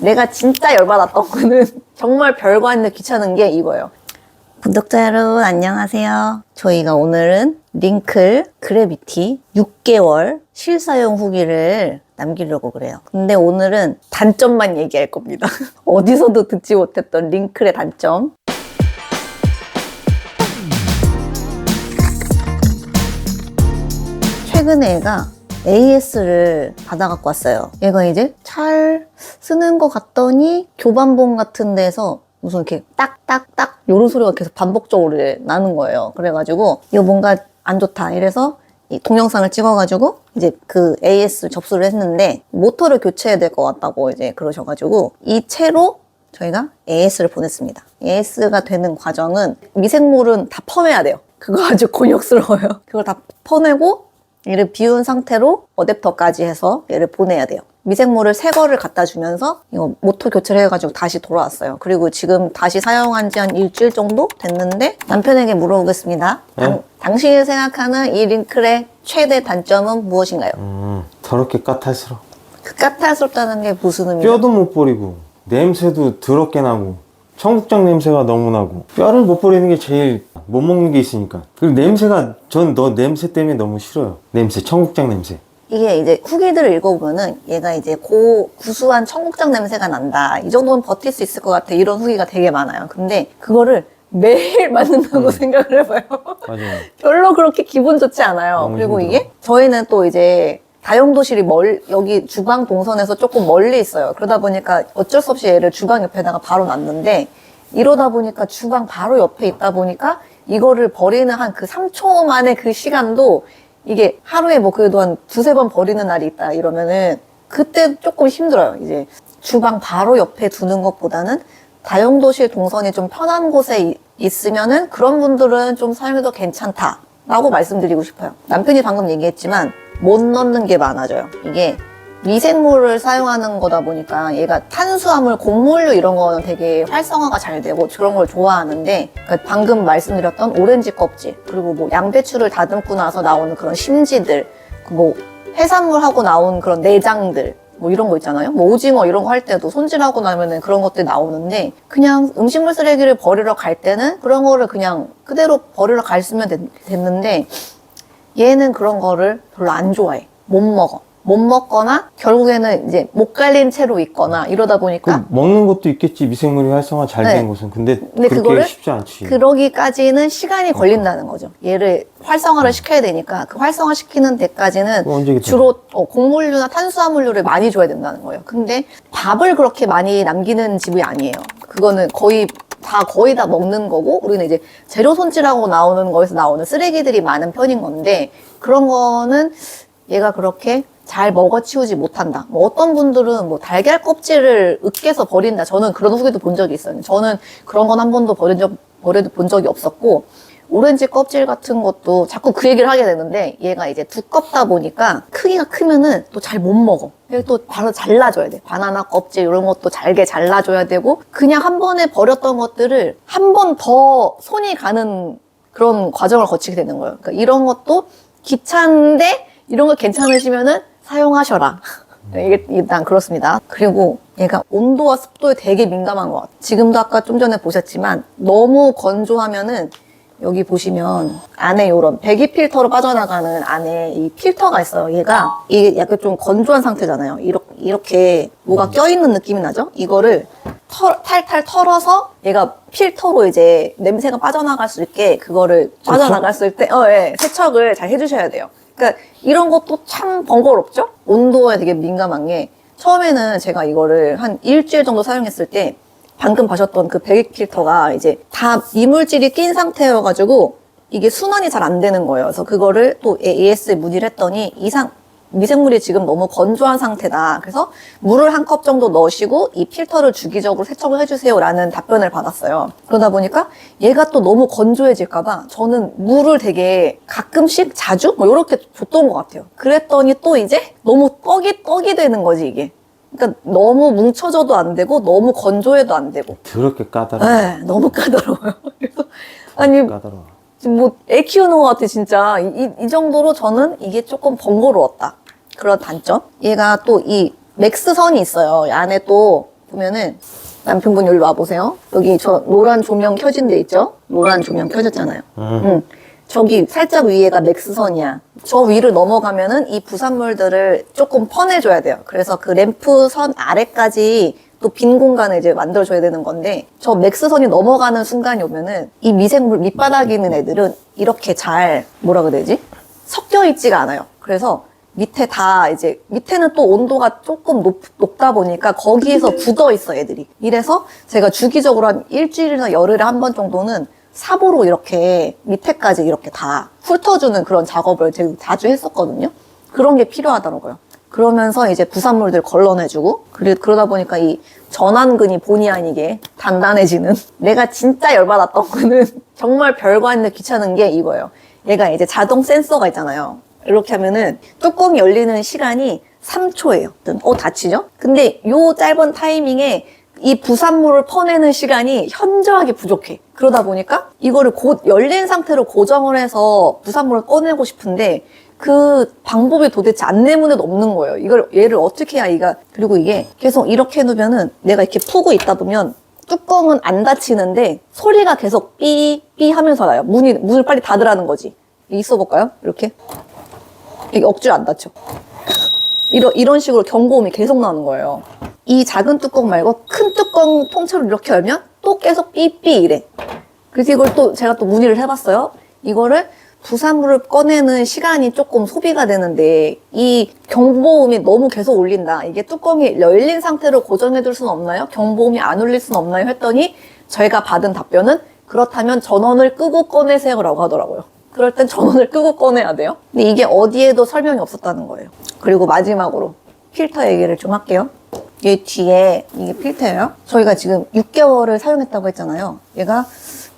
내가 진짜 열받았던 거는 정말 별거 아닌데 귀찮은 게 이거예요. 구독자 여러분 안녕하세요. 저희가 오늘은 링클 그래비티 6개월 실사용 후기를 남기려고 그래요. 근데 오늘은 단점만 얘기할 겁니다. 어디서도 듣지 못했던 링클의 단점. 최근에 얘가 AS를 받아갖고 왔어요. 얘가 이제 잘 쓰는 것 같더니 교반봉 같은 데서 무슨 이렇게 딱딱딱 요런 소리가 계속 반복적으로 나는 거예요. 그래가지고 이거 뭔가 안 좋다 이래서 이 동영상을 찍어가지고 이제 그 AS 접수를 했는데 모터를 교체해야 될 것 같다고 이제 그러셔가지고 이 채로 저희가 AS를 보냈습니다. AS가 되는 과정은 미생물은 다 퍼내야 돼요. 그거 아주 곤욕스러워요. 그걸 다 퍼내고 얘를 비운 상태로 어댑터까지 해서 얘를 보내야 돼요. 미생물을 새 거를 갖다 주면서 이거 모터 교체를 해가지고 다시 돌아왔어요. 그리고 지금 다시 사용한 지 한 일주일 정도 됐는데 남편에게 물어보겠습니다. 네? 당신이 생각하는 이 링클의 최대 단점은 무엇인가요? 더럽게 까탈스러워. 그 까탈스럽다는 게 무슨 의미예요? 뼈도 못 버리고 냄새도 더럽게 나고 청국장 냄새가 너무 나고 뼈를 못 버리는 게 제일 못 먹는 게 있으니까. 그리고 냄새가 전 너 냄새 때문에 너무 싫어요. 냄새, 청국장 냄새. 이게 이제 후기들을 읽어보면은 얘가 이제 구수한 청국장 냄새가 난다. 이 정도는 버틸 수 있을 것 같아. 이런 후기가 되게 많아요. 근데 그거를 매일 맞는다고 생각을 해봐요. 맞아요. 별로 그렇게 기분 좋지 않아요. 그리고 힘들어. 이게 저희는 또 이제 다용도실이 여기 주방 동선에서 조금 멀리 있어요. 그러다 보니까 어쩔 수 없이 얘를 주방 옆에다가 바로 놨는데 이러다 보니까 주방 바로 옆에 있다 보니까 이거를 버리는 한 그 3초 만의 그 시간도 이게 하루에 뭐 그래도 한 두세 번 버리는 날이 있다 이러면은 그때 조금 힘들어요. 이제 주방 바로 옆에 두는 것보다는 다용도실 동선이 좀 편한 곳에 있으면은 그런 분들은 좀 사용해도 괜찮다라고 말씀드리고 싶어요. 남편이 방금 얘기했지만 못 넣는 게 많아져요. 이게 미생물을 사용하는 거다 보니까 얘가 탄수화물, 곡물류 이런 거는 되게 활성화가 잘 되고 그런 걸 좋아하는데 그러니까 방금 말씀드렸던 오렌지 껍질 그리고 뭐 양배추를 다듬고 나서 나오는 그런 심지들 뭐 해산물하고 나온 그런 내장들 뭐 이런 거 있잖아요. 뭐 오징어 이런 거 할 때도 손질하고 나면은 그런 것들이 나오는데 그냥 음식물 쓰레기를 버리러 갈 때는 그런 거를 그냥 그대로 버리러 갔으면 됐는데 얘는 그런 거를 별로 안 좋아해. 못 먹어. 못 먹거나 결국에는 이제 못 갈린 채로 있거나 이러다 보니까 먹는 것도 있겠지. 미생물이 활성화 잘 된 네. 곳은. 근데 그렇게 그거를 쉽지 않지. 그러기까지는 시간이 걸린다는 거죠. 얘를 활성화를 시켜야 되니까 그 활성화 시키는 데까지는 주로 곡물류나 탄수화물류를 많이 줘야 된다는 거예요. 근데 밥을 그렇게 많이 남기는 집이 아니에요. 그거는 거의 다 먹는 거고 우리는 이제 재료 손질하고 나오는 거에서 나오는 쓰레기들이 많은 편인 건데 그런 거는 얘가 그렇게 잘 먹어치우지 못한다. 뭐 어떤 분들은 뭐 달걀 껍질을 으깨서 버린다. 저는 그런 후기도 본 적이 있어요. 저는 그런 건 한 번도 본 적이 없었고 오렌지 껍질 같은 것도 자꾸 그 얘기를 하게 되는데 얘가 이제 두껍다 보니까 크기가 크면은 또 잘 못 먹어. 그래서 또 바로 잘라줘야 돼. 바나나 껍질 이런 것도 잘게 잘라줘야 되고 그냥 한 번에 버렸던 것들을 한 번 더 손이 가는 그런 과정을 거치게 되는 거예요. 그러니까 이런 것도 귀찮은데 이런 거 괜찮으시면은 사용하셔라. 이게 일단 그렇습니다. 그리고 얘가 온도와 습도에 되게 민감한 것 같아요. 지금도 아까 좀 전에 보셨지만 너무 건조하면은 여기 보시면 안에 이런 배기 필터로 빠져나가는 안에 이 필터가 있어요. 얘가 이게 약간 좀 건조한 상태잖아요. 이렇게 뭐가 껴있는 느낌이 나죠? 이거를 탈탈 털어서 얘가 필터로 이제 냄새가 빠져나갈 수 있게 그거를 빠져나갔을 때 세척을 잘 해주셔야 돼요. 그러니까 이런 것도 참 번거롭죠? 온도에 되게 민감한 게 처음에는 제가 이거를 한 일주일 정도 사용했을 때 방금 보셨던 그 배기 필터가 이제 다 이물질이 낀 상태여가지고 이게 순환이 잘 안 되는 거예요. 그래서 그거를 또 AS에 문의를 했더니 미생물이 지금 너무 건조한 상태다. 그래서 물을 한 컵 정도 넣으시고 이 필터를 주기적으로 세척을 해주세요 라는 답변을 받았어요. 그러다 보니까 얘가 또 너무 건조해질까봐 저는 물을 되게 가끔씩 자주 뭐 이렇게 줬던 것 같아요. 그랬더니 또 이제 너무 떡이 되는 거지 이게. 그러니까 너무 뭉쳐져도 안 되고 너무 건조해도 안 되고 더럽게 까다로워. 네, 너무 까다로워요. 그래서 아니 까다로워. 지금 뭐 애 키우는 것 같아 진짜. 이 정도로 저는 이게 조금 번거로웠다. 그런 단점. 얘가 또 이 맥스선이 있어요. 이 안에 또 보면은 남편분 여기 와보세요. 여기 저 노란 조명 켜진 데 있죠? 노란 조명 켜졌잖아요. 저기 살짝 위에가 맥스선이야. 저 위를 넘어가면은 이 부산물들을 조금 퍼내줘야 돼요. 그래서 그 램프 선 아래까지 또 빈 공간을 이제 만들어줘야 되는 건데, 저 맥스선이 넘어가는 순간이 오면은 이 미생물 밑바닥에 있는 애들은 이렇게 잘, 뭐라 그래야 되지? 섞여 있지가 않아요. 그래서 밑에 다 이제, 밑에는 또 온도가 조금 높다 보니까 거기에서 굳어 있어, 애들이. 이래서 제가 주기적으로 한 일주일이나 열흘에 한 번 정도는 삽으로 이렇게 밑에까지 이렇게 다 훑어주는 그런 작업을 제가 자주 했었거든요. 그런 게 필요하더라고요. 그러면서 이제 부산물들 걸러내주고, 그러다 보니까 이 전완근이 본의 아니게 단단해지는. 내가 진짜 열받았던 거는 정말 별거 아닌데 귀찮은 게 이거예요. 얘가 이제 자동 센서가 있잖아요. 이렇게 하면은 뚜껑이 열리는 시간이 3초예요. 다치죠? 근데 요 짧은 타이밍에 이 부산물을 퍼내는 시간이 현저하게 부족해. 그러다 보니까 이거를 곧 열린 상태로 고정을 해서 부산물을 꺼내고 싶은데 그 방법이 도대체 안내문에도 없는 거예요. 얘를 어떻게 해야 그리고 이게 계속 이렇게 해놓으면은 내가 이렇게 푸고 있다 보면 뚜껑은 안 닫히는데 소리가 계속 삐삐 하면서 나요. 문을 빨리 닫으라는 거지. 있어 볼까요? 이렇게. 이게 억지로 안 닫혀. 이런 식으로 경고음이 계속 나는 거예요. 이 작은 뚜껑 말고 큰 뚜껑 통째로 이렇게 열면 또 계속 삐삐 이래. 그래서 이걸 또 제가 또 문의를 해봤어요. 이거를 부산물을 꺼내는 시간이 조금 소비가 되는데 이 경보음이 너무 계속 울린다. 이게 뚜껑이 열린 상태로 고정해둘 수는 없나요? 경보음이 안 울릴 수는 없나요? 했더니 저희가 받은 답변은 그렇다면 전원을 끄고 꺼내세요 라고 하더라고요. 그럴 땐 전원을 끄고 꺼내야 돼요. 근데 이게 어디에도 설명이 없었다는 거예요. 그리고 마지막으로 필터 얘기를 좀 할게요. 얘 뒤에 이게 필터예요. 저희가 지금 6개월을 사용했다고 했잖아요. 얘가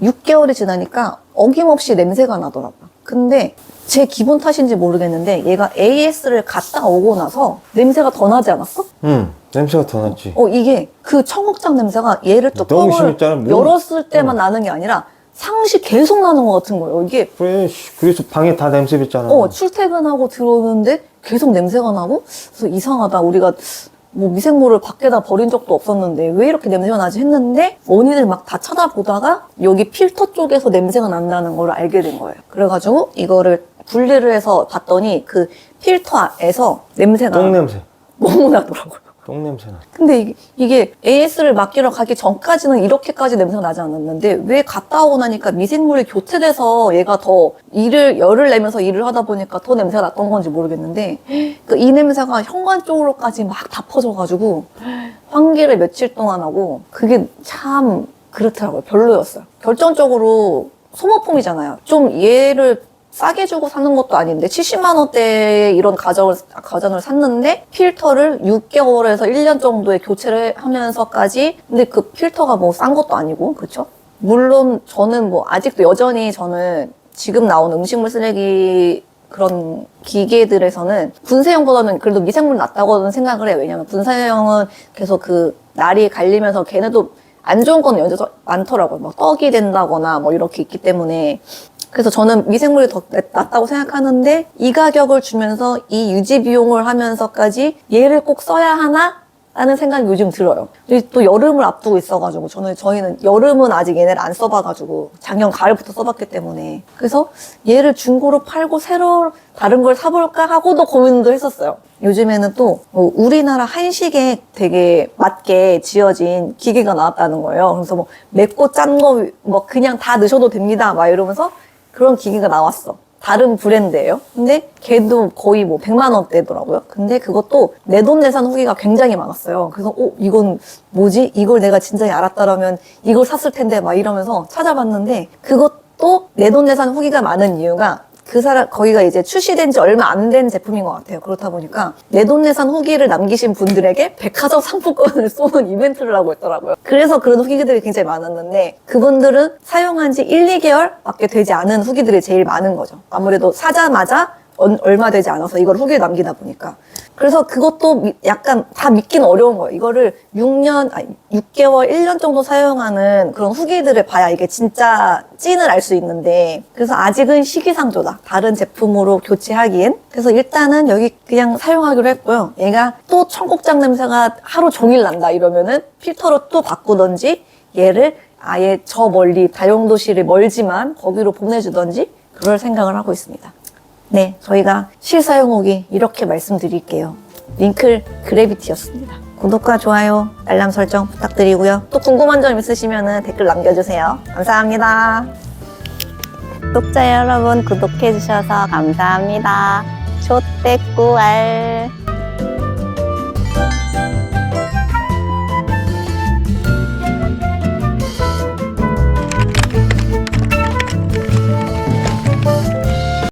6개월이 지나니까 어김없이 냄새가 나더라고요. 근데 제 기분 탓인지 모르겠는데 얘가 AS를 갔다 오고 나서 냄새가 더 나지 않았어? 냄새가 더 났지. 이게 그 청국장 냄새가 얘를 너무 뚜껑을 심했잖아. 열었을 때만 나는 게 아니라 상시 계속 나는 것 같은 거예요. 이게 그래, 그래서 방에 다 냄새 뱉잖아. 출퇴근하고 들어오는데 계속 냄새가 나고, 그래서 이상하다. 우리가 뭐 미생물을 밖에다 버린 적도 없었는데 왜 이렇게 냄새가 나지 했는데 원인을 막 다 찾아보다가 여기 필터 쪽에서 냄새가 난다는 걸 알게 된 거예요. 그래가지고 이거를 분리를 해서 봤더니 그 필터에서 냄새가 똥냄새. 너무 나더라고요. 똥냄새 나. 근데 이게 AS를 맡기러 가기 전까지는 이렇게까지 냄새가 나지 않았는데 왜 갔다 오고 나니까 미생물이 교체돼서 얘가 더 열을 내면서 일을 하다 보니까 더 냄새가 났던 건지 모르겠는데 이 냄새가 현관 쪽으로까지 막 다 퍼져가지고 환기를 며칠 동안 하고 그게 참 그렇더라고요. 별로였어요. 결정적으로 소모품이잖아요. 좀 얘를 싸게 주고 사는 것도 아닌데 70만 원대의 이런 가전을 샀는데 필터를 6개월에서 1년 정도에 교체를 하면서까지 근데 그 필터가 뭐 싼 것도 아니고 그렇죠? 물론 저는 뭐 아직도 여전히 저는 지금 나온 음식물 쓰레기 그런 기계들에서는 분쇄형보다는 그래도 미생물 낫다고는 생각을 해요. 왜냐면 분쇄형은 계속 그 날이 갈리면서 걔네도 안 좋은 건 여전히 많더라고요. 막 떡이 된다거나 뭐 이렇게 있기 때문에 그래서 저는 미생물이 더 낫다고 생각하는데 이 가격을 주면서 이 유지 비용을 하면서까지 얘를 꼭 써야 하나? 라는 생각이 요즘 들어요. 또 여름을 앞두고 있어가지고 저희는 여름은 아직 얘네를 안 써봐가지고 작년 가을부터 써봤기 때문에 그래서 얘를 중고로 팔고 새로 다른 걸 사볼까 하고도 고민도 했었어요. 요즘에는 또 우리나라 한식에 되게 맞게 지어진 기계가 나왔다는 거예요. 그래서 뭐 맵고 짠 거 뭐 그냥 다 넣으셔도 됩니다 막 이러면서 그런 기계가 나왔어. 다른 브랜드예요. 근데 걔도 거의 뭐 100만 원대더라고요. 근데 그것도 내돈내산 후기가 굉장히 많았어요. 그래서 이건 뭐지? 이걸 내가 진작에 알았다라면 이걸 샀을 텐데 막 이러면서 찾아봤는데 그것도 내돈내산 후기가 많은 이유가 거기가 이제 출시된 지 얼마 안 된 제품인 것 같아요. 그렇다 보니까 내돈내산 후기를 남기신 분들에게 백화점 상품권을 쏘는 이벤트를 하고 있더라고요. 그래서 그런 후기들이 굉장히 많았는데 그분들은 사용한 지 1, 2개월 밖에 되지 않은 후기들이 제일 많은 거죠. 아무래도 사자마자 얼마 되지 않아서 이걸 후기를 남기다 보니까. 그래서 그것도 약간 다 믿기는 어려운 거예요. 이거를 6개월, 1년 정도 사용하는 그런 후기들을 봐야 이게 진짜 찐을 알 수 있는데, 그래서 아직은 시기상조다. 다른 제품으로 교체하기엔. 그래서 일단은 여기 그냥 사용하기로 했고요. 얘가 또 청국장 냄새가 하루 종일 난다 이러면은 필터로 또 바꾸던지, 얘를 아예 저 멀리 다용도실이 멀지만 거기로 보내주던지 그럴 생각을 하고 있습니다. 네, 저희가 실사용 후기 이렇게 말씀드릴게요. 링클 그래비티였습니다. 구독과 좋아요, 알람 설정 부탁드리고요. 또 궁금한 점 있으시면 댓글 남겨주세요. 감사합니다. 구독자 여러분 구독해주셔서 감사합니다. 초대꾸알